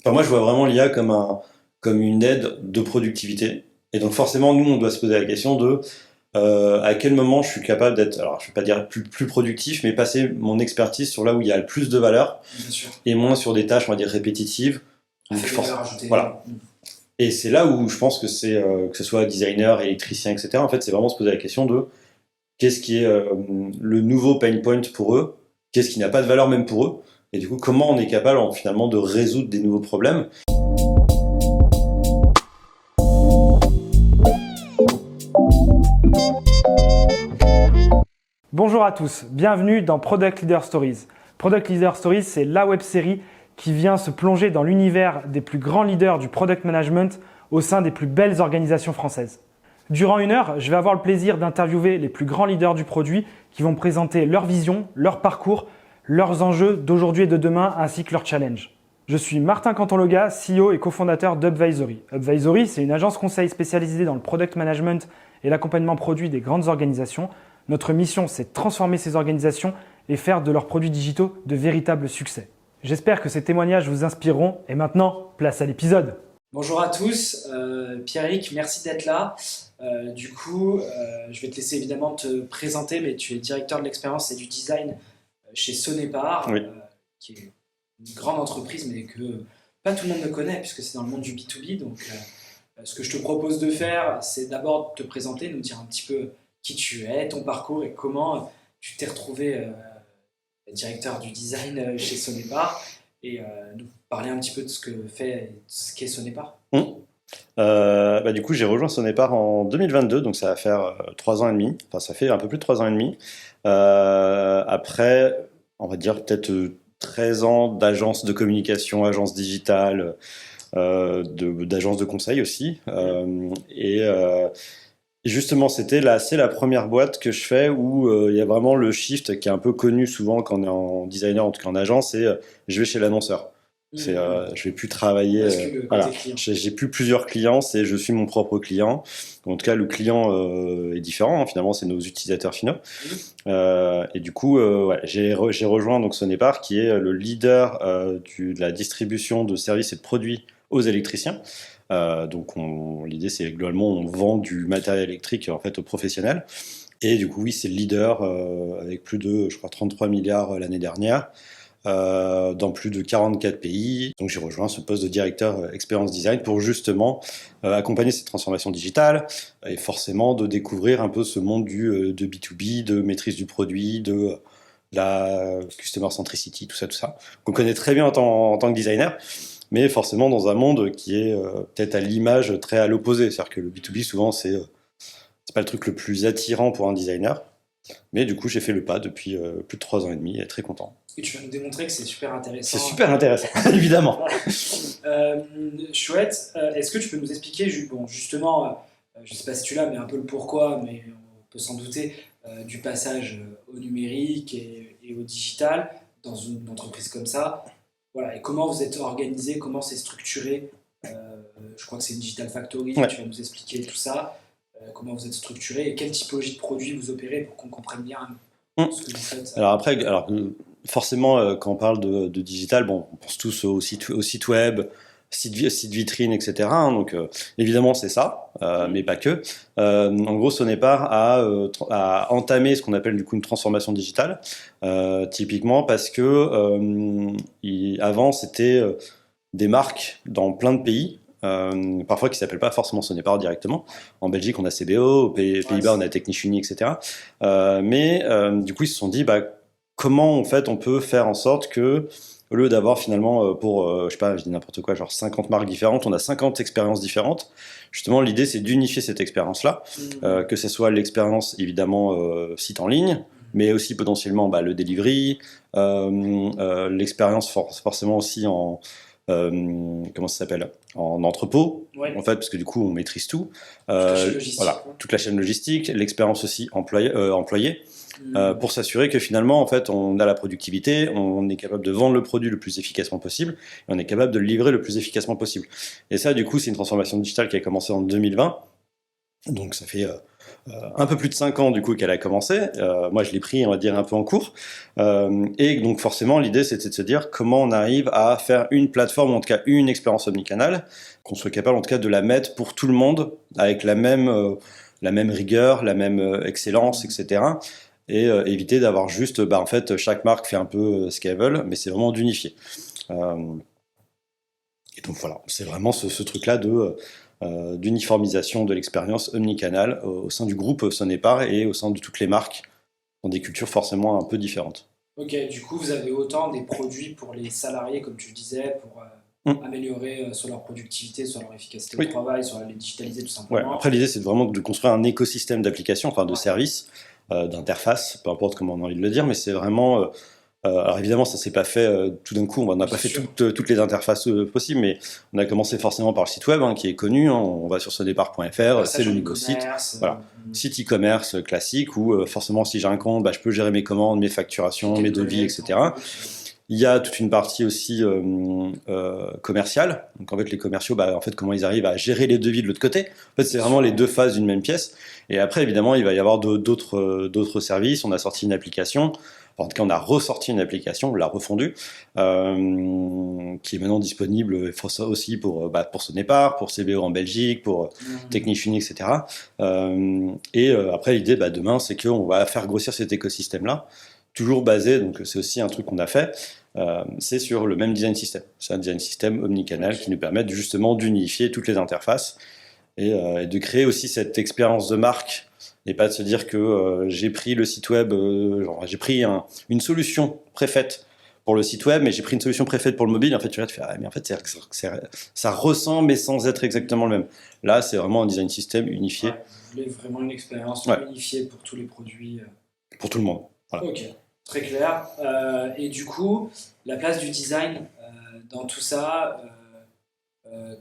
Enfin, moi, je vois vraiment l'IA comme une aide de productivité. Et donc, forcément, nous, on doit se poser la question de à quel moment je suis capable d'être, alors je vais pas dire plus productif, mais passer mon expertise sur là où il y a le plus de valeur Bien sûr. et moins sur des tâches, on va dire, répétitives. Donc, Avec valeur ajoutée. Voilà. Et c'est là où je pense que c'est, que ce soit designer, électricien, etc., en fait, c'est vraiment se poser la question de qu'est-ce qui est le nouveau pain point pour eux, qu'est-ce qui n'a pas de valeur même pour eux, et du coup, comment on est capable finalement de résoudre des nouveaux problèmes. Bonjour à tous, bienvenue dans Product Leader Stories. Product Leader Stories, c'est la web-série qui vient se plonger dans l'univers des plus grands leaders du product management au sein des plus belles organisations françaises. Durant une heure, je vais avoir le plaisir d'interviewer les plus grands leaders du produit qui vont présenter leur vision, leur parcours, leurs enjeux d'aujourd'hui et de demain ainsi que leurs challenges. Je suis Martin Cantonloga, CEO et cofondateur d'Upvisory. Upvisory, c'est une agence conseil spécialisée dans le product management et l'accompagnement produit des grandes organisations. Notre mission, c'est de transformer ces organisations et faire de leurs produits digitaux de véritables succès. J'espère que ces témoignages vous inspireront. Et maintenant, place à l'épisode. Bonjour à tous, Pierrick, merci d'être là. Je vais te laisser évidemment te présenter, mais tu es directeur de l'expérience et du design chez Sonepar, Oui. qui est une grande entreprise, mais que pas tout le monde ne connaît, puisque c'est dans le monde du B2B. Donc, ce que je te propose de faire, c'est d'abord te présenter, nous dire un petit peu qui tu es, ton parcours et comment tu t'es retrouvé directeur du design chez Sonepar et nous parler un petit peu de ce que fait, ce qu'est Sonepar. Du coup, j'ai rejoint Sonepar en 2022, donc ça va faire 3 ans et demi. Enfin, ça fait un peu plus de 3 ans et demi. Après, on va dire peut-être 13 ans d'agence de communication, agence digitale, d'agence de conseil aussi. Et justement, c'est la première boîte que je fais où il y a vraiment le shift qui est un peu connu souvent quand on est en designer, en tout cas en agence, c'est je vais chez l'annonceur. Je vais plus travailler. Voilà. J'ai plus plusieurs clients, c'est je suis mon propre client. En tout cas, le client est différent. Hein, finalement, c'est nos utilisateurs finaux. Et du coup, j'ai rejoint donc Sonepar, qui est le leader de la distribution de services et de produits aux électriciens. Donc l'idée c'est globalement on vend du matériel électrique en fait aux professionnels et du coup oui c'est le leader avec plus de je crois 33 milliards l'année dernière dans plus de 44 pays. Donc j'ai rejoint ce poste de directeur expérience design pour justement accompagner cette transformation digitale et forcément de découvrir un peu ce monde de B2B, de maîtrise du produit, de la customer centricity, tout ça qu'on connaît très bien en tant que designer, mais forcément dans un monde qui est peut-être à l'image très à l'opposé. C'est-à-dire que le B2B, souvent, c'est pas le truc le plus attirant pour un designer. Mais du coup, j'ai fait le pas depuis plus de 3 ans et demi et très content. Et tu vas nous démontrer que c'est super intéressant. C'est super intéressant, évidemment. Chouette. Est-ce que tu peux nous expliquer, justement, je ne sais pas si tu l'as, mais un peu le pourquoi, mais on peut s'en douter, du passage au numérique et au digital dans une entreprise comme ça. Voilà, et comment vous êtes organisé, comment c'est structuré. Je crois que c'est une Digital Factory, Ouais. Tu vas nous expliquer tout ça, comment vous êtes structuré et quelle typologie de produits vous opérez pour qu'on comprenne bien ce que vous faites. Alors forcément, quand on parle de digital, bon, on pense tous au site web, site vitrine, etc. Hein, donc évidemment c'est ça, mais pas que. En gros, Sonepar a entamé ce qu'on appelle du coup une transformation digitale, typiquement parce que avant c'était des marques dans plein de pays. Parfois qui s'appellent pas forcément Sonepar directement. En Belgique, on a CBO, aux Pays-Bas, on a Technisch Uni, etc. Du coup, ils se sont dit, comment en fait on peut faire en sorte que, au lieu d'avoir finalement je sais pas, je dis n'importe quoi, genre 50 marques différentes, on a 50 expériences différentes. Justement, l'idée c'est d'unifier cette expérience-là, que ce soit l'expérience évidemment site en ligne, mais aussi potentiellement le delivery, l'expérience forcément aussi en comment ça s'appelle, en entrepôt, Ouais. en fait, parce que du coup on maîtrise tout. Toute la chaîne logistique, l'expérience aussi employé. Pour s'assurer que finalement, en fait, on a la productivité, on est capable de vendre le produit le plus efficacement possible, et on est capable de le livrer le plus efficacement possible. Et ça, du coup, c'est une transformation digitale qui a commencé en 2020, Donc ça fait un peu plus de 5 ans du coup qu'elle a commencé. Moi je l'ai pris on va dire un peu en cours. Et donc forcément l'idée c'était de se dire comment on arrive à faire une plateforme, en tout cas une expérience omnicanal, qu'on soit capable en tout cas de la mettre pour tout le monde avec la même rigueur, la même excellence, etc. Et éviter d'avoir juste, en fait chaque marque fait un peu ce qu'elle veut, mais c'est vraiment d'unifier. Et donc voilà, c'est vraiment ce truc-là d'uniformisation de l'expérience omnicanal au sein du groupe Sonepar et au sein de toutes les marques dans des cultures forcément un peu différentes. Ok, du coup, vous avez autant des produits pour les salariés, comme tu le disais, pour améliorer soit leur productivité, soit leur efficacité au travail, soit les digitaliser tout simplement. Ouais, après, l'idée, c'est vraiment de construire un écosystème d'applications, enfin de services, d'interfaces, peu importe comment on a envie de le dire, mais c'est vraiment... alors évidemment, ça s'est pas fait tout d'un coup. On n'a pas fait toutes les interfaces possibles, mais on a commencé forcément par le site web qui est connu. On va sur sonepar.fr, c'est le nouveau site. Voilà, site e-commerce classique où forcément, si j'ai un compte, je peux gérer mes commandes, mes facturations, mes devis, etc. Il y a toute une partie aussi commerciale. Donc en fait, les commerciaux, en fait, comment ils arrivent à gérer les devis de l'autre côté. En fait, c'est vraiment les deux faces d'une même pièce. Et après, évidemment, il va y avoir d'autres services. On a sorti une application. En tout cas, on a ressorti une application, on l'a refondue, qui est maintenant disponible aussi pour Sonepar, pour CBO en Belgique, pour Technician, etc. Après, l'idée, demain, c'est qu'on va faire grossir cet écosystème-là, toujours basé, donc c'est aussi un truc qu'on a fait, c'est sur le même design system. C'est un design system omnicanal qui nous permet justement d'unifier toutes les interfaces et de créer aussi cette expérience de marque. Et pas de se dire que j'ai pris le site web, j'ai pris une solution préfaite pour le site web, mais j'ai pris une solution préfaite pour le mobile. En fait, tu vas te faire, mais en fait, ça ressemble, mais sans être exactement le même. Là, c'est vraiment un design system unifié. Ouais, vous voulez vraiment une expérience unifiée pour tous les produits. Pour tout le monde. Voilà. Ok, très clair. Et du coup, la place du design dans tout ça,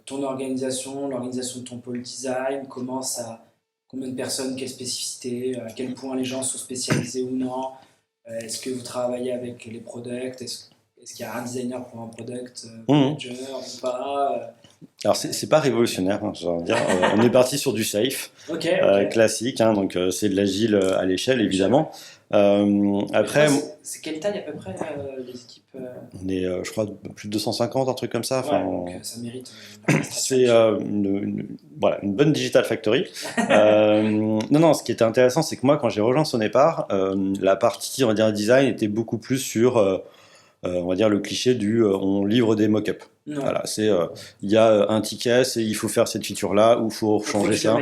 ton organisation, l'organisation de ton pôle design, combien de personnes, quelles spécificités, à quel point les gens sont spécialisés ou non, est-ce que vous travaillez avec les products, est-ce qu'il y a un designer pour un product manager ou pas Alors c'est pas révolutionnaire, je veux dire. On est parti sur du safe, classique, donc c'est de l'agile à l'échelle évidemment. Après, c'est quelle taille à peu près les équipes On est, je crois, plus de 250, un truc comme ça. Donc ça mérite. C'est une bonne digital factory. Non, ce qui était intéressant, c'est que moi, quand j'ai rejoint Sonepar, la partie, on va dire, design était beaucoup plus sur, on va dire, le cliché du on livre des mock-ups. Voilà, c'est il y a un ticket, il faut faire cette feature-là, ou il faut changer ça.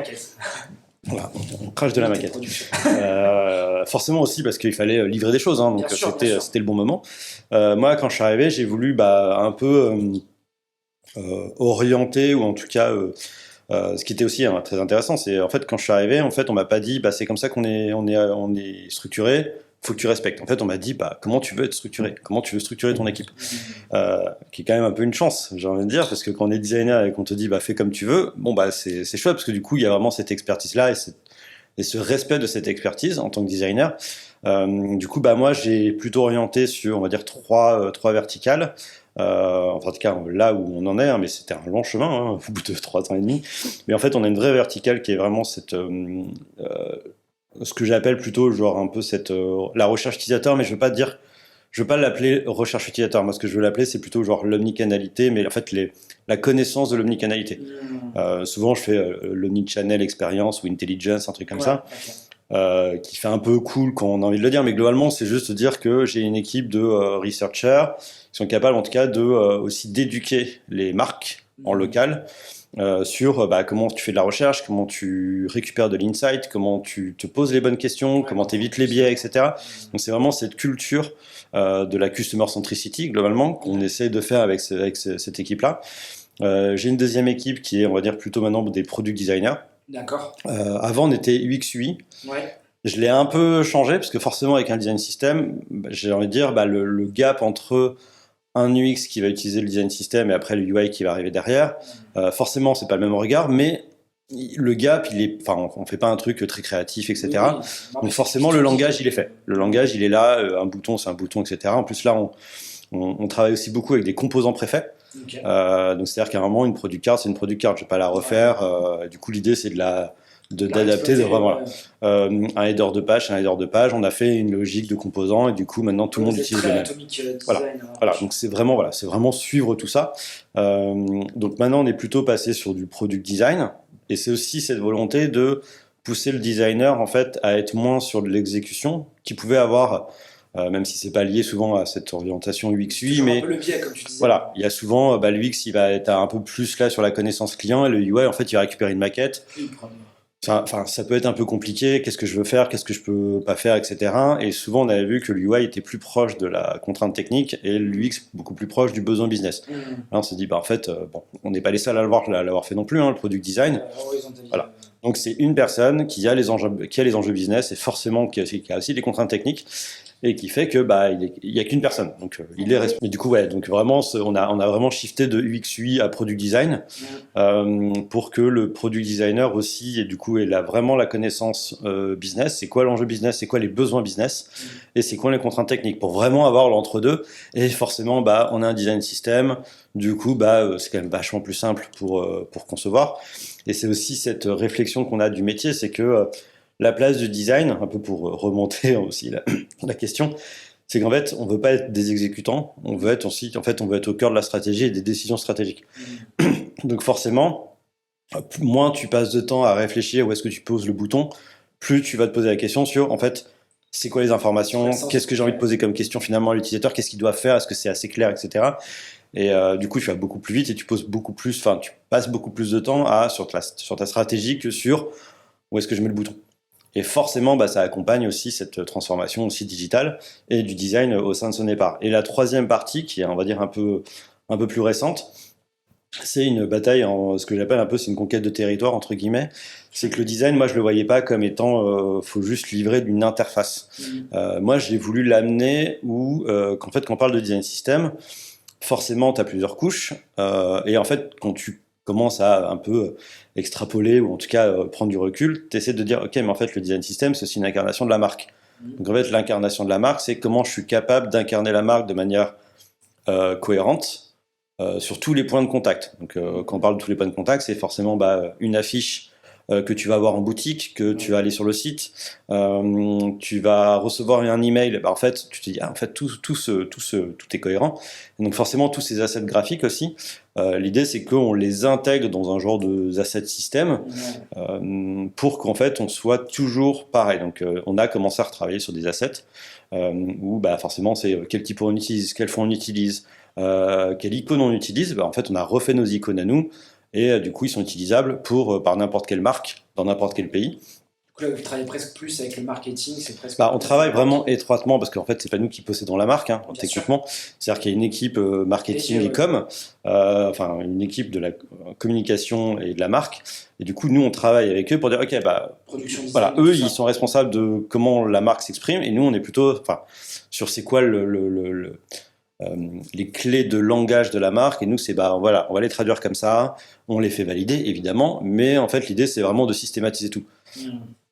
Voilà, on crache de la maquette. Forcément aussi parce qu'il fallait livrer des choses, donc c'était le bon moment. Moi, quand je suis arrivé, j'ai voulu un peu orienter, ou en tout cas, ce qui était aussi très intéressant, c'est en fait quand je suis arrivé, en fait, on m'a pas dit c'est comme ça qu'on est structuré. Faut que tu respectes. En fait, on m'a dit comment tu veux être structuré, comment tu veux structurer ton équipe, qui est quand même un peu une chance, j'ai envie de dire, parce que quand on est designer et qu'on te dit fais comme tu veux, c'est chouette parce que du coup il y a vraiment cette expertise là et ce respect de cette expertise en tant que designer. Du coup moi j'ai plutôt orienté sur on va dire trois verticales. En tout cas là où on en est, mais c'était un long chemin au bout de 3 ans et demi. Mais en fait on a une vraie verticale qui est vraiment cette ce que j'appelle plutôt genre un peu la recherche utilisateur, mais je veux pas l'appeler recherche utilisateur. Moi, ce que je veux l'appeler, c'est plutôt genre l'omnicanalité, mais en fait la connaissance de l'omnicanalité. Souvent, je fais l'omnichannel experience ou intelligence, un truc comme ça, qui fait un peu cool quand on a envie de le dire, mais globalement, c'est juste dire que j'ai une équipe de researchers qui sont capables, en tout cas, de aussi d'éduquer les marques en local. Sur comment tu fais de la recherche, comment tu récupères de l'insight, comment tu te poses les bonnes questions, comment tu évites les biais, etc. Donc c'est vraiment cette culture de la customer centricity, globalement, qu'on essaie de faire avec cette équipe-là. J'ai une deuxième équipe qui est, on va dire, plutôt maintenant des product designers. D'accord. Avant, on était UX/UI. Ouais. Je l'ai un peu changé, parce que forcément, avec un design system, j'ai envie de dire, le gap entre un UX qui va utiliser le design system et après le UI qui va arriver derrière. Forcément, c'est pas le même regard, mais le gap, on fait pas un truc très créatif, etc. Oui. Donc forcément, le langage, il est fait. Le langage, il est là. Un bouton, c'est un bouton, etc. En plus, là, on travaille aussi beaucoup avec des composants préfaits. Okay. Donc c'est-à-dire qu'à un moment, une product card, c'est une product card. Je vais pas la refaire. Du coup, l'idée, c'est de d'adapter vraiment un header de page, on a fait une logique de composants et du coup maintenant tout le monde utilise le même. Voilà, donc c'est vraiment suivre tout ça. Donc maintenant on est plutôt passé sur du product design et c'est aussi cette volonté de pousser le designer en fait à être moins sur de l'exécution qui pouvait avoir même si c'est pas lié souvent à cette orientation UX UI, mais un peu le biais, comme tu disais. Voilà, il y a souvent le UX il va être un peu plus là sur la connaissance client et le UI en fait il va récupérer une maquette. Enfin, ça peut être un peu compliqué. Qu'est-ce que je veux faire, qu'est-ce que je peux pas faire, etc. Et souvent on avait vu que le UI était plus proche de la contrainte technique et l'UX beaucoup plus proche du besoin business. Là on s'est dit en fait on n'est pas les seuls à l'avoir fait non plus le product design. Voilà. Donc c'est une personne qui a les enjeux business et forcément qui a aussi des contraintes techniques et qui fait que il y a qu'une personne. Donc il est responsable. Et du coup donc vraiment on a vraiment shifté de UX UI à product design pour que le product designer aussi et du coup ait vraiment la connaissance business. C'est quoi l'enjeu business, c'est quoi les besoins business et c'est quoi les contraintes techniques pour vraiment avoir l'entre-deux. Et forcément on a un design system. Du coup c'est quand même vachement plus simple pour concevoir. Et c'est aussi cette réflexion qu'on a du métier, c'est que la place du design, un peu pour remonter aussi la question, c'est qu'en fait, on veut pas être des exécutants, on veut être aussi, en fait, on veut être au cœur de la stratégie et des décisions stratégiques. Donc forcément, moins tu passes de temps à réfléchir où est-ce que tu poses le bouton, plus tu vas te poser la question sur, en fait, c'est quoi les informations, qu'est-ce que j'ai envie de poser comme question finalement à l'utilisateur, qu'est-ce qu'il doit faire, est-ce que c'est assez clair, etc. Et du coup, tu vas beaucoup plus vite et tu passes beaucoup plus de temps sur ta stratégie que sur où est-ce que je mets le bouton. Et forcément, ça accompagne aussi cette transformation aussi digitale et du design au sein de son départ. Et la troisième partie, qui est, on va dire, un peu plus récente, c'est une bataille, ce que j'appelle un peu, c'est une conquête de territoire, entre guillemets. C'est que le design, moi, je le voyais pas comme étant, faut juste livrer d'une interface. Moi, j'ai voulu l'amener qu'en fait, quand on parle de design system, forcément, tu as plusieurs couches. Et en fait, quand tu commences à un peu extrapoler ou en tout cas prendre du recul, tu essaies de dire, ok, mais en fait, le design system, c'est aussi une incarnation de la marque. Donc en fait, l'incarnation de la marque, c'est comment je suis capable d'incarner la marque de manière cohérente sur tous les points de contact. Donc quand on parle de tous les points de contact, c'est forcément une affiche que tu vas avoir en boutique, que tu vas aller sur le site, tu vas recevoir un email, en fait, tu te dis, en fait, tout est cohérent. Et donc forcément, tous ces assets graphiques aussi, l'idée c'est qu'on les intègre dans un genre de asset système pour qu'en fait, on soit toujours pareil. Donc on a commencé à retravailler sur des assets où forcément, c'est quel type on utilise, quel fond on utilise, quelle icône on utilise. En fait, on a refait nos icônes à nous. Et du coup, ils sont utilisables par n'importe quelle marque, dans n'importe quel pays. Du coup, là, vous travaillez presque plus avec le marketing, c'est presque... on travaille vraiment étroitement, parce qu'en fait, c'est pas nous qui possédons la marque, techniquement. C'est-à-dire qu'il y a une équipe marketing et com, une équipe de la communication et de la marque. Et du coup, nous, on travaille avec eux pour dire, ok, voilà, eux, ils sont responsables de comment la marque s'exprime, et nous, on est plutôt, sur c'est quoi les clés de langage de la marque, et nous c'est voilà, on va les traduire comme ça, on les fait valider évidemment, mais en fait l'idée c'est vraiment de systématiser tout.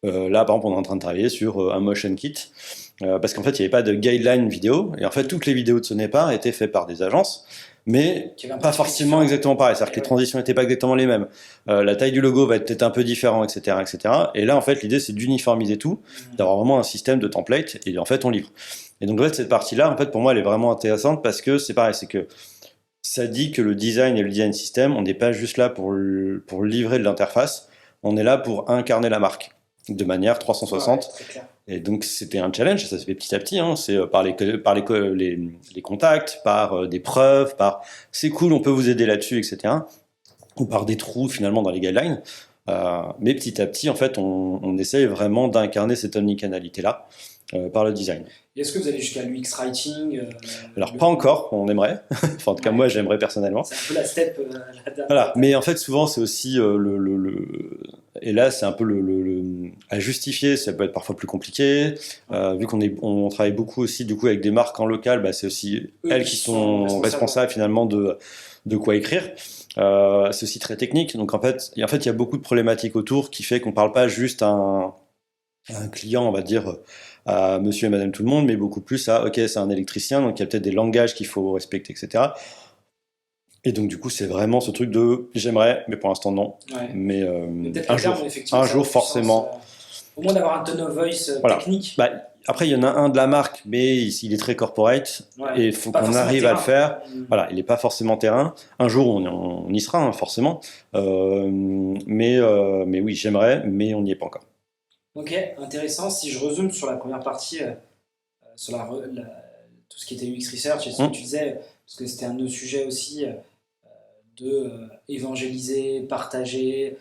Là par exemple on est en train de travailler sur un motion kit parce qu'en fait il n'y avait pas de guideline vidéo, et en fait toutes les vidéos de ce départ étaient faites par des agences, mais pas forcément exactement pareil, c'est-à-dire que les transitions n'étaient pas exactement les mêmes, la taille du logo va être peut-être un peu différent, etc., et là en fait l'idée c'est d'uniformiser tout, d'avoir vraiment un système de template, et en fait on livre. Et donc en fait cette partie-là, en fait pour moi elle est vraiment intéressante parce que c'est pareil, c'est que ça dit que le design et le design system, on n'est pas juste là pour livrer de l'interface, on est là pour incarner la marque de manière 360. Et donc c'était un challenge, ça se fait petit à petit, c'est par les contacts, par des preuves, c'est cool, on peut vous aider là-dessus, etc. Ou par des trous finalement dans les guidelines. Mais petit à petit, en fait, on essaye vraiment d'incarner cette omnicanalité-là par le design. Et est-ce que vous allez jusqu'à l'UX Writing Alors pas encore, on aimerait. Enfin, en tout cas, moi, j'aimerais personnellement. C'est un peu la step. Voilà, mais en fait, souvent, c'est aussi et là, c'est un peu à justifier. Ça peut être parfois plus compliqué, vu on travaille beaucoup aussi du coup avec des marques en local. C'est aussi elles qui sont responsables finalement de quoi écrire. C'est aussi très technique. Donc en fait, il y a beaucoup de problématiques autour qui fait qu'on parle pas juste à un client, on va dire, à monsieur et madame tout le monde, mais beaucoup plus à, ok, c'est un électricien, donc il y a peut-être des langages qu'il faut respecter, etc. Et donc, du coup, c'est vraiment ce truc de j'aimerais, mais pour l'instant, non. Ouais. Mais Peut-être un qu'à terme, jour, effectivement, un ça a jour, du forcément. sens, au moins d'avoir un tone of voice Voilà. technique. Bah, après, il y en a un de la marque, mais il est très corporate. Ouais. Et il faut Pas qu'on forcément arrive à le terrain. faire. Voilà, il n'est pas forcément terrain. Un jour, on y sera, hein, forcément. Mais oui, j'aimerais, mais on n'y est pas encore. Ok, intéressant. Si je résume sur la première partie, sur tout ce qui était UX Research et ce que tu disais, parce que c'était un de nos sujets aussi, de évangéliser, partager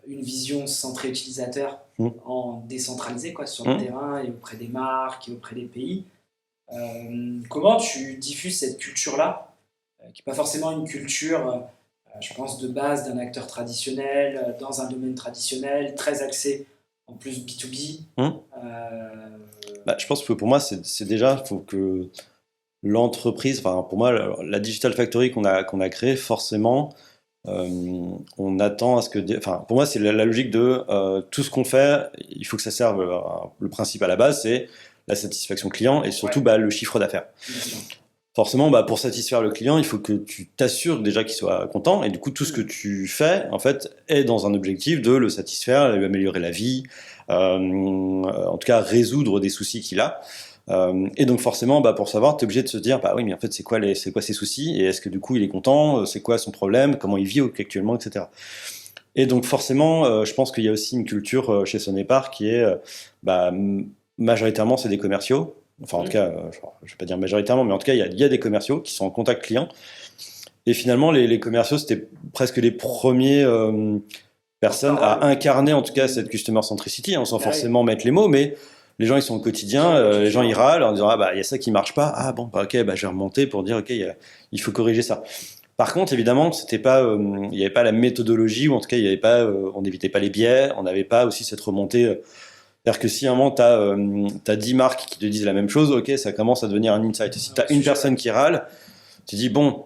une vision centrée utilisateur en décentralisé quoi, sur le terrain et auprès des marques et auprès des pays. Comment tu diffuses cette culture-là, qui n'est pas forcément une culture, je pense, de base d'un acteur traditionnel, dans un domaine traditionnel, très axé en plus B2B. Bah, je pense que pour moi, c'est déjà, il faut que l'entreprise, enfin pour moi, la Digital Factory qu'on a créée, forcément, on attend à ce que, enfin pour moi, c'est la logique de tout ce qu'on fait, il faut que ça serve. Le principe à la base, c'est la satisfaction client et surtout le chiffre d'affaires. Forcément, pour satisfaire le client, il faut que tu t'assures déjà qu'il soit content. Et du coup, tout ce que tu fais, en fait, est dans un objectif de le satisfaire, lui améliorer la vie, en tout cas résoudre des soucis qu'il a. Et donc forcément, pour savoir, tu es obligé de se dire, oui, mais en fait, c'est quoi ses soucis? Et est-ce que du coup, il est content? C'est quoi son problème? Comment il vit actuellement, etc. Et donc forcément, je pense qu'il y a aussi une culture chez Sonepar qui est, majoritairement, c'est des commerciaux. Enfin, en tout cas, je ne vais pas dire majoritairement, mais en tout cas, il y a des commerciaux qui sont en contact client. Et finalement, les commerciaux, c'était presque les premiers personnes à incarner, en tout cas, cette customer centricity, sans forcément mettre les mots, mais les gens, ils sont au quotidien, les gens, ils râlent en disant, il y a ça qui ne marche pas. Ah bon, ok, je vais remonter pour dire, ok, il faut corriger ça. Par contre, évidemment, c'était pas, il n'y avait pas la méthodologie, ou en tout cas, il y avait pas, on n'évitait pas les biais, on n'avait pas aussi cette remontée. C'est-à-dire que si à un moment, tu as 10 marques qui te disent la même chose, ok, ça commence à devenir un insight. Et si tu as une personne qui râle, tu dis, bon,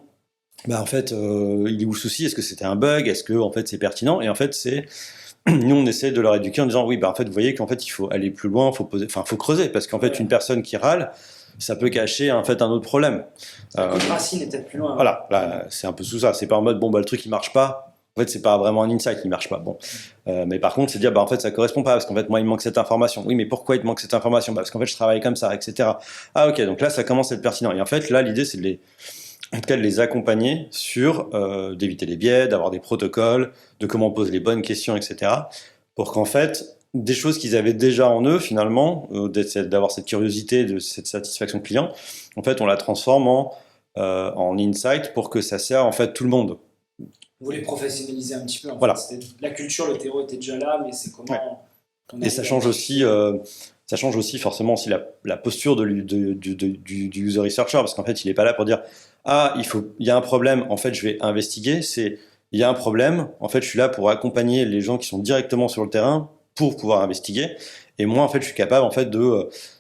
en fait, il est où le souci? Est-ce que c'était un bug? Est-ce que en fait, c'est pertinent? Et en fait, nous, on essaie de leur éduquer en disant, oui, en fait, vous voyez qu'en fait, il faut aller plus loin, faut creuser, parce qu'en fait, une personne qui râle, ça peut cacher en fait un autre problème. La racine est peut-être plus loin. Voilà, là, c'est un peu sous ça. C'est pas en mode, le truc, il marche pas. En fait, c'est pas vraiment un insight qui marche pas. Bon, mais par contre, c'est dire, en fait, ça correspond pas parce qu'en fait, moi, il me manque cette information. Oui, mais pourquoi il te manque cette information? Parce qu'en fait, je travaille comme ça, etc. Ah, ok, donc là, ça commence à être pertinent. Et en fait, là, l'idée, c'est de les accompagner sur d'éviter les biais, d'avoir des protocoles, de comment on pose les bonnes questions, etc. Pour qu'en fait, des choses qu'ils avaient déjà en eux, finalement, d'avoir cette curiosité, de cette satisfaction client, en fait, on la transforme en insight pour que ça serve en fait tout le monde. Vous voulez professionnaliser un petit peu. Voilà. La culture, le terreau était déjà là, mais c'est comment. Et ça change aussi forcément aussi la posture du user researcher, parce qu'en fait, il n'est pas là pour dire il y a un problème, en fait, je vais investiguer. Il y a un problème, en fait, je suis là pour accompagner les gens qui sont directement sur le terrain pour pouvoir investiguer. Et moi, en fait, je suis capable en fait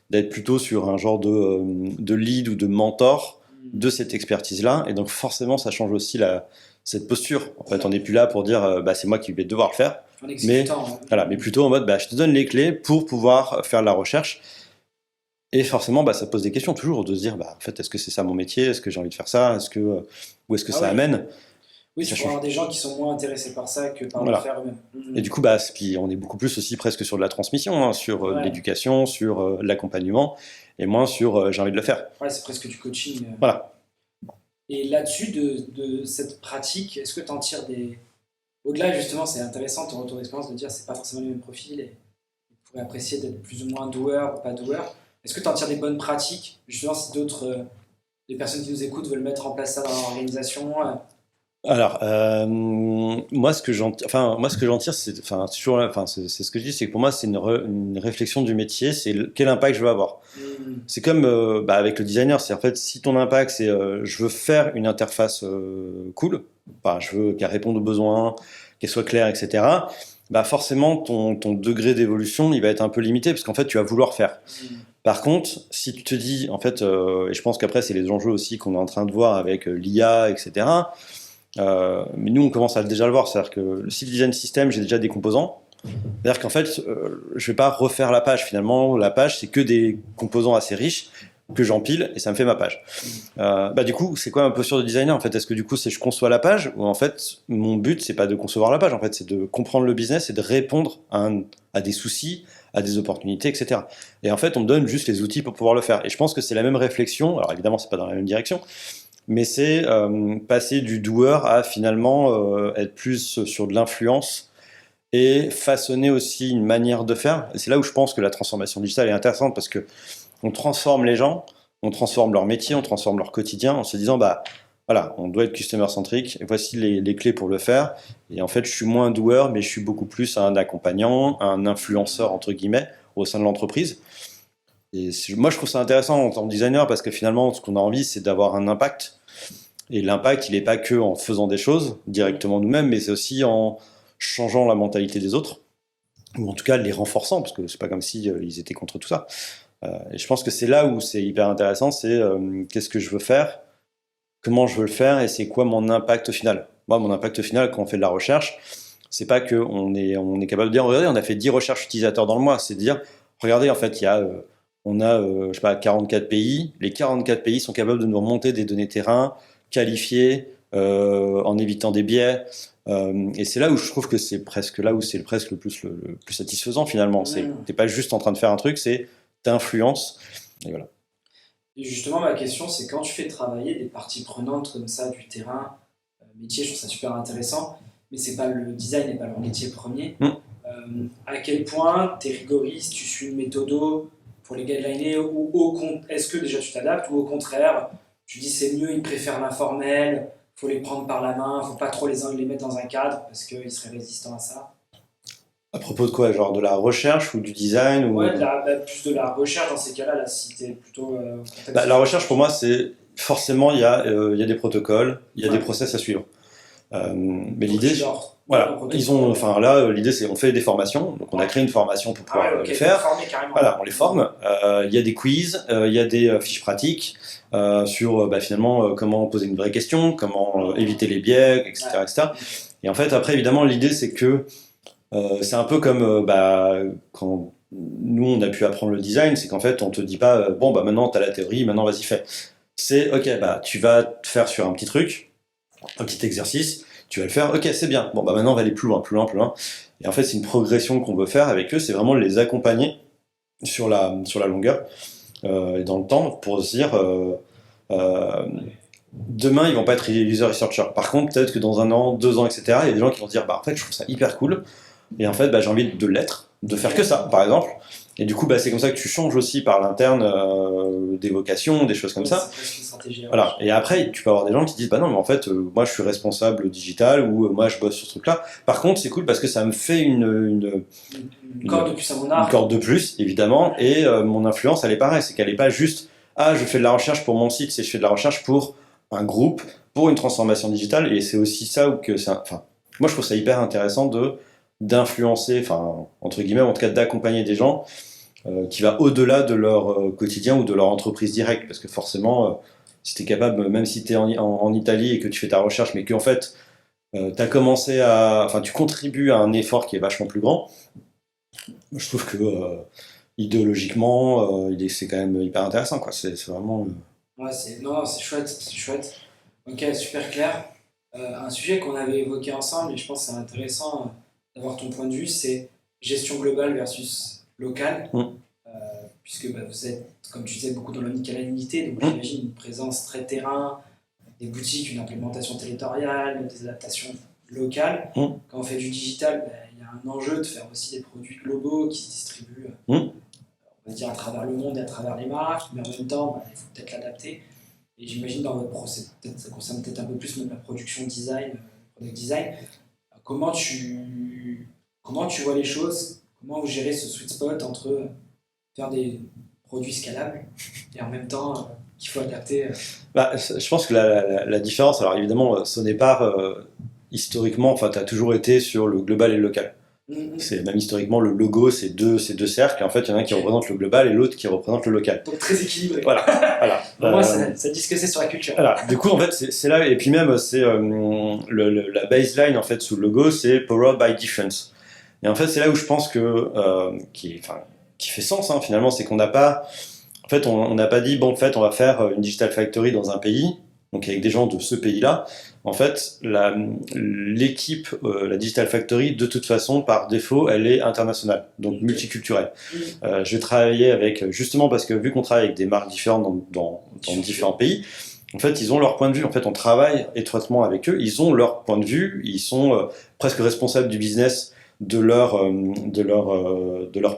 d'être plutôt sur un genre de lead ou de mentor de cette expertise-là. Et donc, forcément, ça change aussi cette posture. En fait, on n'est plus là pour dire c'est moi qui vais devoir le faire. Mais plutôt en mode je te donne les clés pour pouvoir faire de la recherche. Et forcément, ça pose des questions toujours de se dire en fait, est-ce que c'est ça mon métier? Est-ce que j'ai envie de faire ça? Où est-ce que ça amène? Oui, tu peux avoir des gens qui sont moins intéressés par ça que par le faire eux-mêmes. Et du coup, puis on est beaucoup plus aussi presque sur de la transmission, sur l'éducation, sur l'accompagnement, et moins sur j'ai envie de le faire. Ouais, c'est presque du coaching. Voilà. Et là-dessus, de cette pratique, est-ce que tu en tires des... Au-delà, justement, c'est intéressant ton retour d'expérience de dire c'est pas forcément le même profil et vous pourrez apprécier d'être plus ou moins doueur ou pas doueur. Est-ce que tu en tires des bonnes pratiques? Justement, si d'autres des personnes qui nous écoutent veulent mettre en place ça dans leur organisation Alors, moi, ce que j'en tire, c'est ce que je dis, c'est que pour moi, c'est une réflexion du métier, c'est quel impact je veux avoir. C'est comme avec le designer, c'est en fait, si ton impact, c'est je veux faire une interface cool, je veux qu'elle réponde aux besoins, qu'elle soit claire, etc. Forcément, ton degré d'évolution, il va être un peu limité, parce qu'en fait, tu vas vouloir faire. Par contre, si tu te dis, en fait, et je pense qu'après, c'est les enjeux aussi qu'on est en train de voir avec l'IA, etc., mais nous on commence à déjà le voir, c'est-à-dire que le site design system, j'ai déjà des composants, c'est-à-dire qu'en fait je vais pas refaire la page, finalement la page c'est que des composants assez riches, que j'empile et ça me fait ma page. Du coup, c'est quoi ma posture de designer en fait? Est-ce que du coup, c'est je conçois la page ou en fait, mon but, c'est pas de concevoir la page, en fait, c'est de comprendre le business et de répondre à des soucis, à des opportunités, etc. Et en fait, on me donne juste les outils pour pouvoir le faire. Et je pense que c'est la même réflexion. Alors évidemment, c'est pas dans la même direction, mais c'est passer du doueur à finalement être plus sur de l'influence et façonner aussi une manière de faire. Et c'est là où je pense que la transformation digitale est intéressante parce que on transforme les gens, on transforme leur métier, on transforme leur quotidien en se disant voilà, on doit être customer-centric, et voici les clés pour le faire. Et en fait, je suis moins un doueur, mais je suis beaucoup plus un accompagnant, un influenceur, entre guillemets, au sein de l'entreprise. Et moi, je trouve ça intéressant en tant que designer, parce que finalement, ce qu'on a envie, c'est d'avoir un impact. Et l'impact, il n'est pas que en faisant des choses directement nous-mêmes, mais c'est aussi en changeant la mentalité des autres, ou en tout cas les renforçant, parce que c'est pas comme si ils étaient contre tout ça. Et je pense que c'est là où c'est hyper intéressant, c'est qu'est-ce que je veux faire, comment je veux le faire et c'est quoi mon impact final. Moi, mon impact final, quand on fait de la recherche, c'est pas qu'on est capable de dire, regardez, on a fait 10 recherches utilisateurs dans le mois, c'est de dire, regardez, en fait, on a je sais pas, 44 pays, les 44 pays sont capables de nous remonter des données terrain, qualifiées, en évitant des biais, et c'est là où je trouve que c'est presque là où c'est presque le plus satisfaisant finalement. T'es pas juste en train de faire un truc, c'est t'influences, et voilà. Et justement, ma question, c'est quand tu fais travailler des parties prenantes comme ça du terrain, métier, je trouve ça super intéressant, mais c'est pas le design n'est pas leur métier premier. À quel point tu es rigoriste, tu suis une méthodo pour les guideliner, ou est-ce que déjà tu t'adaptes, ou au contraire, tu dis c'est mieux, ils préfèrent l'informel, faut les prendre par la main, faut pas trop les mettre dans un cadre parce qu'ils seraient résistants à ça? À propos de quoi? Genre de la recherche ou du design ou... Ouais, plus de la recherche dans ces cas-là, là, si t'es plutôt... la recherche pour moi, c'est forcément, il y a des protocoles, il y a des process à suivre. Mais l'idée, voilà, l'idée c'est on fait des formations, donc on a créé une formation pour pouvoir les faire. Voilà, on les forme. Il y a des quiz, il y a des fiches pratiques sur finalement comment poser une vraie question, comment éviter les biais, etc., etc. Et en fait, après, évidemment, l'idée c'est que c'est un peu comme quand nous on a pu apprendre le design, c'est qu'en fait on te dit pas maintenant t'as la théorie, maintenant vas-y fais. C'est ok, tu vas te faire sur un petit truc, un petit exercice, tu vas le faire, ok c'est bien, maintenant on va aller plus loin, plus loin, plus loin. Et en fait c'est une progression qu'on veut faire avec eux, c'est vraiment les accompagner sur la longueur et dans le temps pour se dire demain ils vont pas être user researcher. Par contre peut-être que dans 1 an, 2 ans, etc. il y a des gens qui vont se dire en fait je trouve ça hyper cool. Et en fait, j'ai envie de l'être, de faire que ça, par exemple. Et du coup, c'est comme ça que tu changes aussi par l'interne des vocations, des choses comme ça. C'est une stratégie. Voilà. Et après, tu peux avoir des gens qui disent, non, mais en fait, moi, je suis responsable digital ou moi, je bosse sur ce truc-là. Par contre, c'est cool parce que ça me fait une corde de plus à mon arc. Une corde de plus, évidemment. Et mon influence, elle est pareille. C'est qu'elle n'est pas juste, je fais de la recherche pour mon site, c'est je fais de la recherche pour un groupe, pour une transformation digitale. Et c'est aussi ça que moi, je trouve ça hyper intéressant d'influencer, entre guillemets, en tout cas d'accompagner des gens qui va au-delà de leur quotidien ou de leur entreprise directe, parce que forcément, si tu es capable, même si tu es en Italie et que tu fais ta recherche, mais qu'en fait, t'as commencé tu contribues à un effort qui est vachement plus grand, je trouve que idéologiquement, c'est quand même hyper intéressant, quoi. C'est vraiment... Ouais, c'est chouette. Ok, super clair. Un sujet qu'on avait évoqué ensemble, et je pense que c'est intéressant d'avoir ton point de vue, c'est gestion globale versus locale, puisque vous êtes, comme tu disais, beaucoup dans l'omnicanalité, donc j'imagine une présence très terrain, des boutiques, une implémentation territoriale, des adaptations locales. Quand on fait du digital, il y a un enjeu de faire aussi des produits globaux qui se distribuent, on va dire, à travers le monde et à travers les marques, mais en même temps, il faut peut-être l'adapter. Et j'imagine dans votre procès, ça concerne peut-être un peu plus même la production design, product design. Comment tu vois les choses? Comment vous gérez ce sweet spot entre faire des produits scalables et en même temps qu'il faut adapter Je pense que la différence, alors évidemment, Sonepar, historiquement, tu as toujours été sur le global et le local. C'est même historiquement le logo, c'est deux cercles, et en fait il y en a un qui représente le global et l'autre qui représente le local. Donc très équilibré. Voilà. Moi ça dit ce que c'est sur la culture. Voilà. Du coup en fait c'est là, et puis même c'est la baseline en fait sous le logo, c'est Powered by Difference. Et en fait c'est là où je pense que qui fait sens finalement, c'est qu'on n'a pas En fait, on n'a pas dit, bon, en fait, on va faire une Digital Factory dans un pays, donc avec des gens de ce pays-là. En fait, l'équipe, la Digital Factory, de toute façon, par défaut, elle est internationale, donc multiculturelle. Je vais travailler avec, justement parce que vu qu'on travaille avec des marques différentes dans différents pays, en fait, ils ont leur point de vue. En fait, on travaille étroitement avec eux. Ils ont leur point de vue. Ils sont presque responsables du business de leur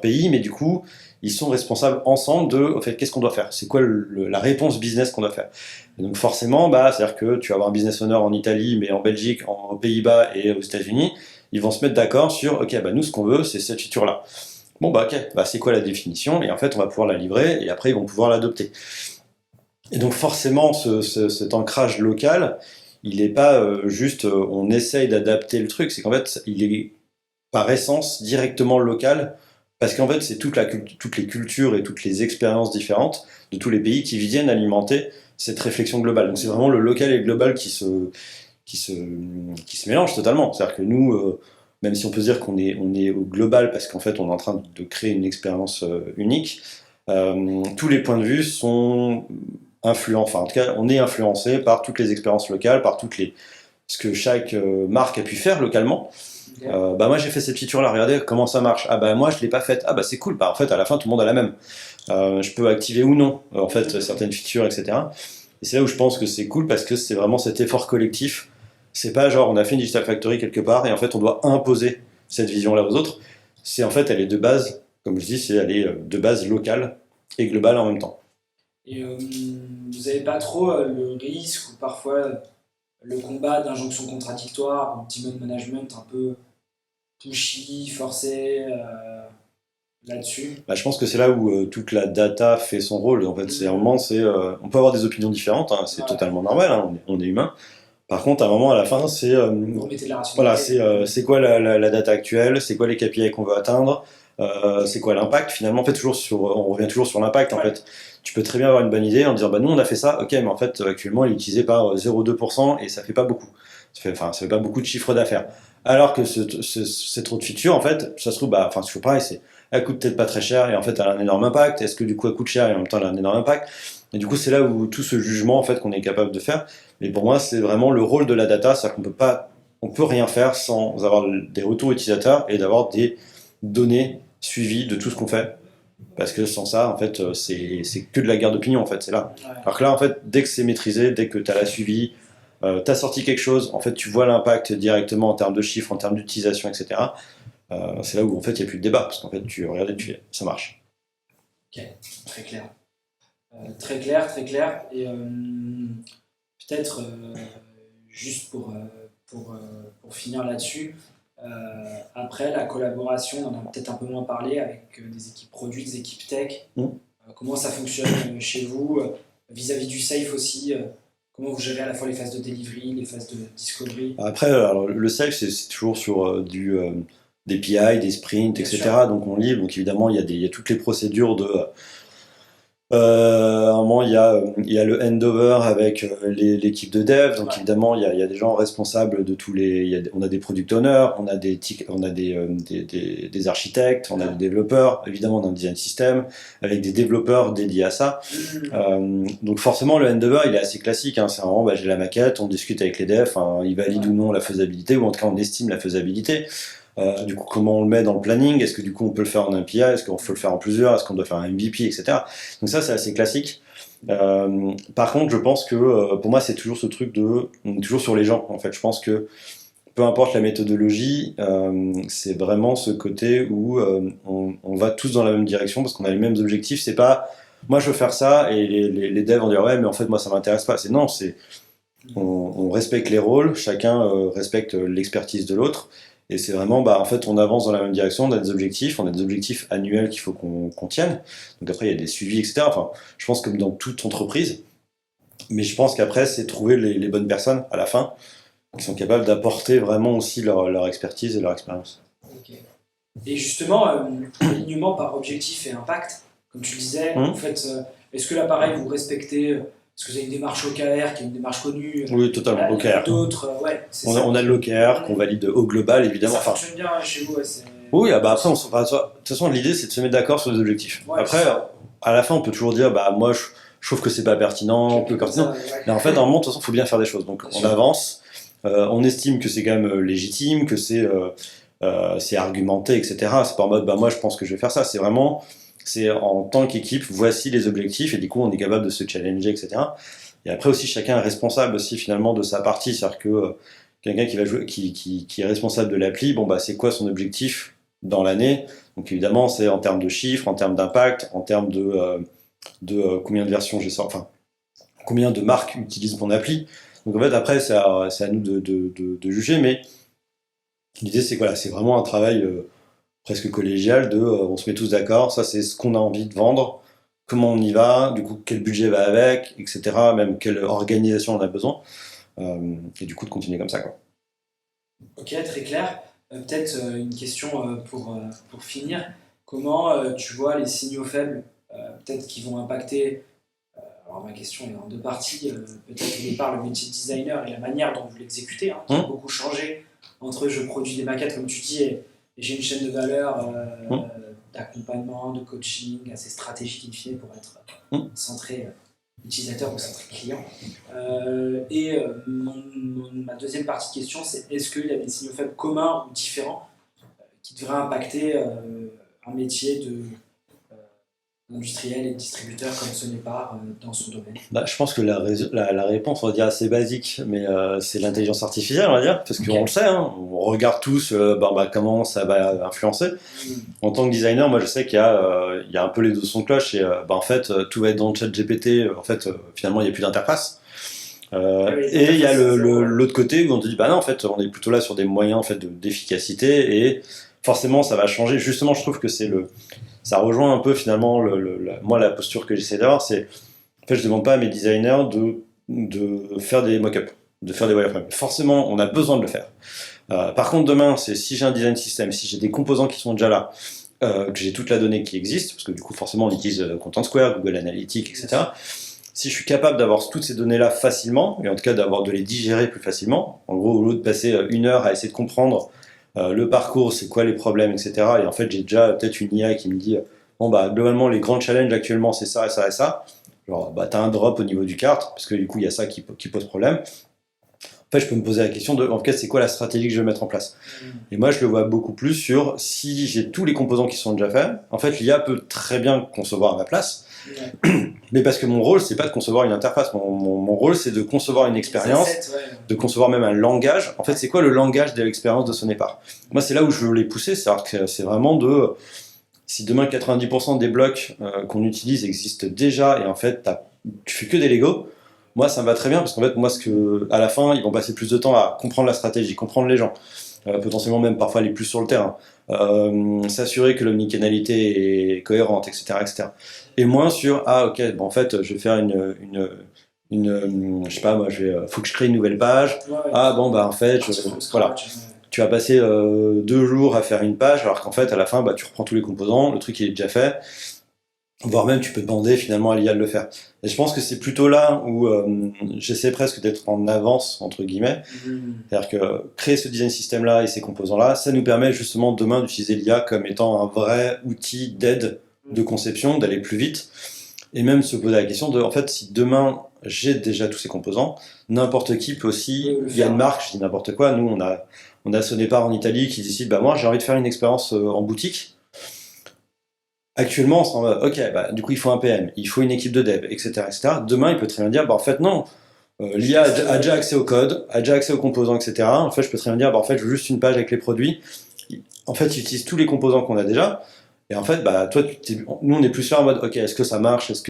pays, mais du coup, ils sont responsables ensemble de, en fait, qu'est-ce qu'on doit faire? C'est quoi la réponse business qu'on doit faire? Et donc forcément, c'est-à-dire que tu vas avoir un business owner en Italie, mais en Belgique, aux Pays-Bas et aux États-Unis, ils vont se mettre d'accord sur, ok, nous, ce qu'on veut, c'est cette feature-là. Bon, ok, c'est quoi la définition? Et en fait, on va pouvoir la livrer, et après, ils vont pouvoir l'adopter. Et donc forcément, cet ancrage local, il n'est pas juste on essaye d'adapter le truc, c'est qu'en fait, il est par essence directement local, parce qu'en fait, c'est toutes les cultures et toutes les expériences différentes de tous les pays qui viennent alimenter cette réflexion globale. Donc c'est vraiment le local et le global qui se mélangent totalement. C'est-à-dire que nous, même si on peut dire qu'on est au global, parce qu'en fait, on est en train de créer une expérience unique, tous les points de vue sont influents, enfin en tout cas on est influencé par toutes les expériences locales, par ce que chaque marque a pu faire localement. Okay. Moi j'ai fait cette feature là, regardez comment ça marche. Moi je l'ai pas faite. C'est cool. En fait à la fin tout le monde a la même. Je peux activer ou non en fait certaines features, etc. Et c'est là où je pense que c'est cool parce que c'est vraiment cet effort collectif. C'est pas genre on a fait une Digital Factory quelque part et en fait on doit imposer cette vision là aux autres. C'est en fait elle est de base, comme je dis, elle est de base locale et globale en même temps. Et vous n'avez pas trop le risque ou parfois le combat d'injonctions contradictoires, un petit mode management un peu pushy, forcé là-dessus? Je pense que c'est là où toute la data fait son rôle. En fait, on peut avoir des opinions différentes, hein, c'est totalement normal, hein, on est humain. Par contre, à un moment, à la fin, c'est c'est quoi la data actuelle, c'est quoi les KPI qu'on veut atteindre, c'est quoi l'impact finalement. En fait, on revient toujours sur l'impact. En fait, tu peux très bien avoir une bonne idée en disant nous on a fait ça, ok, mais en fait actuellement il est utilisé par 0,2% et ça fait pas beaucoup. Ça fait pas beaucoup de chiffre d'affaires. Alors que cette autre feature, en fait, ça se trouve, c'est toujours pareil, elle coûte peut-être pas très cher et en fait elle a un énorme impact. Est-ce que du coup elle coûte cher et en même temps elle a un énorme impact? Et du coup c'est là où tout ce jugement en fait qu'on est capable de faire. Mais pour moi c'est vraiment le rôle de la data, c'est-à-dire on peut rien faire sans avoir des retours utilisateurs et d'avoir des données suivies de tout ce qu'on fait. Parce que sans ça, en fait, c'est que de la guerre d'opinion, en fait, c'est là. Ouais. Alors que là, en fait, dès que c'est maîtrisé, dès que tu as la suivi, tu as sorti quelque chose, en fait, tu vois l'impact directement en termes de chiffres, en termes d'utilisation, etc. C'est là où, en fait, il n'y a plus de débat, parce qu'en fait, tu regardes, ça marche. Ok, très clair. Très clair, très clair. Et peut-être, juste pour finir là-dessus, après la collaboration, on en a peut-être un peu moins parlé avec des équipes produits, des équipes tech. Comment ça fonctionne chez vous vis-à-vis du safe aussi? Comment vous gérez à la fois les phases de delivery, les phases de discovery? Après, alors, le safe, c'est toujours sur des PI, des sprints, etc. Donc on livre. Donc évidemment, il y a toutes les procédures de... à un moment, il y a le handover avec l'équipe de dev. Donc évidemment, il y a des gens responsables de tous les. On a des product owners, on a des architectes, on a des développeurs. Évidemment, on a un design system avec des développeurs dédiés à ça. Donc forcément, le handover, il est assez classique. Hein. C'est vraiment, j'ai la maquette, on discute avec les devs, ils valident ou non la faisabilité, ou en tout cas, on estime la faisabilité. Du coup, comment on le met dans le planning? Est-ce que du coup on peut le faire en API? Est-ce qu'on peut le faire en plusieurs? Est-ce qu'on doit faire un MVP, etc. Donc ça, c'est assez classique. Par contre, je pense que pour moi, c'est toujours ce truc toujours sur les gens. En fait, je pense que peu importe la méthodologie, c'est vraiment ce côté où on va tous dans la même direction parce qu'on a les mêmes objectifs. C'est pas moi je veux faire ça et les devs vont dire ouais, mais en fait moi ça m'intéresse pas. On respecte les rôles, chacun respecte l'expertise de l'autre. Et c'est vraiment, en fait, on avance dans la même direction, on a des objectifs annuels qu'il faut qu'on tienne. Donc après, il y a des suivis, etc. Enfin, je pense comme dans toute entreprise. Mais je pense qu'après, c'est trouver les bonnes personnes à la fin qui sont capables d'apporter vraiment aussi leur expertise et leur expérience. Okay. Et justement, alignement par objectif et impact, comme tu disais, en fait, est-ce que là, pareil, vous respectez... Est-ce que vous avez une démarche OKR qui est une démarche connue? Oui, totalement. OKR. D'autres, on a le l'OKR qu'on valide au global, évidemment. Ça fonctionne bien chez vous. Oui, après, de toute façon, l'idée, c'est de se mettre d'accord sur les objectifs. Ouais, à la fin, on peut toujours dire, bah moi, je trouve que c'est pas pertinent, peu pertinent. Mais en fait, dans le monde, de toute façon, il faut bien faire des choses. Donc, on avance, on estime que c'est quand même légitime, que c'est argumenté, etc. C'est pas en mode, bah moi, je pense que je vais faire ça. C'est vraiment, c'est en tant qu'équipe, voici les objectifs, et du coup, on est capable de se challenger, etc. Et après aussi, chacun est responsable aussi finalement de sa partie. C'est-à-dire que quelqu'un qui va jouer, qui est responsable de l'appli, bon bah c'est quoi son objectif dans l'année? Donc évidemment, c'est en termes de chiffres, en termes d'impact, en termes de combien de versions j'ai sorti, enfin combien de marques utilisent mon appli. Donc en fait après c'est à nous de juger, mais l'idée c'est que voilà, c'est vraiment un travail presque collégial de on se met tous d'accord, ça c'est ce qu'on a envie de vendre, comment on y va, du coup quel budget va avec, etc. Même quelle organisation on a besoin, et du coup de continuer comme ça quoi. Ok, très clair. Peut-être une question pour finir. Comment tu vois les signaux faibles, peut-être qui vont impacter. Alors ma question est en deux parties. Peut-être au départ le métier de designer et la manière dont vous l'exécutez, qui a beaucoup changé entre je produis des maquettes comme tu dis et j'ai une chaîne de valeur d'accompagnement, de coaching assez stratégique in fine pour être centré utilisateur ou centré client. Ma deuxième partie de question, c'est est-ce qu'il y a des signaux faibles communs ou différents qui devraient impacter un métier d'industriel et de distributeur comme ce n'est pas dans son domaine? Bah, je pense que la réponse, on va dire assez basique, mais c'est l'intelligence artificielle, on va dire, parce qu'on le sait, hein, on regarde tous comment ça va influencer. En tant que designer, moi je sais qu'il y a un peu les deux sons de cloche, et en fait, tout va être dans le chat GPT, en fait, finalement, il n'y a plus d'interface. Et il y a l'autre côté où on te dit, bah non, en fait, on est plutôt là sur des moyens en fait, d'efficacité, et forcément, ça va changer. Justement, je trouve que ça rejoint un peu finalement moi la posture que j'essaie d'avoir, c'est en fait je demande pas à mes designers de faire des mock-ups, de faire des wireframes. Forcément on a besoin de le faire. Par contre demain c'est si j'ai un design system, si j'ai des composants qui sont déjà là, que j'ai toute la donnée qui existe, parce que du coup forcément on utilise Content Square, Google Analytics, etc. Si je suis capable d'avoir toutes ces données là facilement, et en tout cas de les digérer plus facilement, en gros au lieu de passer une heure à essayer de comprendre le parcours, c'est quoi les problèmes, etc. Et en fait, j'ai déjà peut-être une IA qui me dit bon, bah, globalement, les grands challenges actuellement, c'est ça et ça et ça. Genre, bah, t'as un drop au niveau du carte, parce que du coup, il y a ça qui pose problème. En fait, je peux me poser la question en fait, c'est quoi la stratégie que je vais mettre en place? Et moi, je le vois beaucoup plus sur si j'ai tous les composants qui sont déjà faits. En fait, l'IA peut très bien concevoir à ma place. Mais parce que mon rôle, c'est pas de concevoir une interface. Mon rôle, c'est de concevoir une expérience, de concevoir même un langage. En fait, c'est quoi le langage de l'expérience de son départ? Moi, c'est là où je veux les pousser. C'est vraiment si demain 90% des blocs qu'on utilise existent déjà et en fait, tu fais que des Lego. Moi, ça me va très bien parce qu'en fait, moi, à la fin, ils vont passer plus de temps à comprendre la stratégie, comprendre les gens, potentiellement même parfois aller plus sur le terrain, s'assurer que l'omnicanalité est cohérente, etc., etc. Et moins sur ok, bon, en fait je vais faire je sais pas moi, faut que je crée une nouvelle page. Bon bah en fait voilà, tu vas passer 2 jours à faire une page alors qu'en fait à la fin bah tu reprends tous les composants, le truc il est déjà fait, voire même tu peux demander finalement à l'IA de le faire. Et je pense que c'est plutôt là où j'essaie presque d'être en avance entre guillemets, c'est-à-dire que créer ce design system là et ces composants là, ça nous permet justement demain d'utiliser l'IA comme étant un vrai outil d'aide de conception, d'aller plus vite, et même se poser la question en fait, si demain j'ai déjà tous ces composants, n'importe qui peut aussi, il y a une marque, je dis n'importe quoi, nous on a Sonepar en Italie qui décide, bah moi j'ai envie de faire une expérience en boutique. Actuellement, on s'en va, ok, bah du coup il faut un PM, il faut une équipe de dev, etc., etc. Demain il peut très bien dire, bah en fait non, l'IA a déjà accès au code, a déjà accès aux composants, etc. En fait je peux très bien dire, bah en fait je veux juste une page avec les produits. En fait il utilise tous les composants qu'on a déjà. Et en fait, bah, toi, nous, on est plus là en mode, ok, est-ce que ça marche? Est-ce que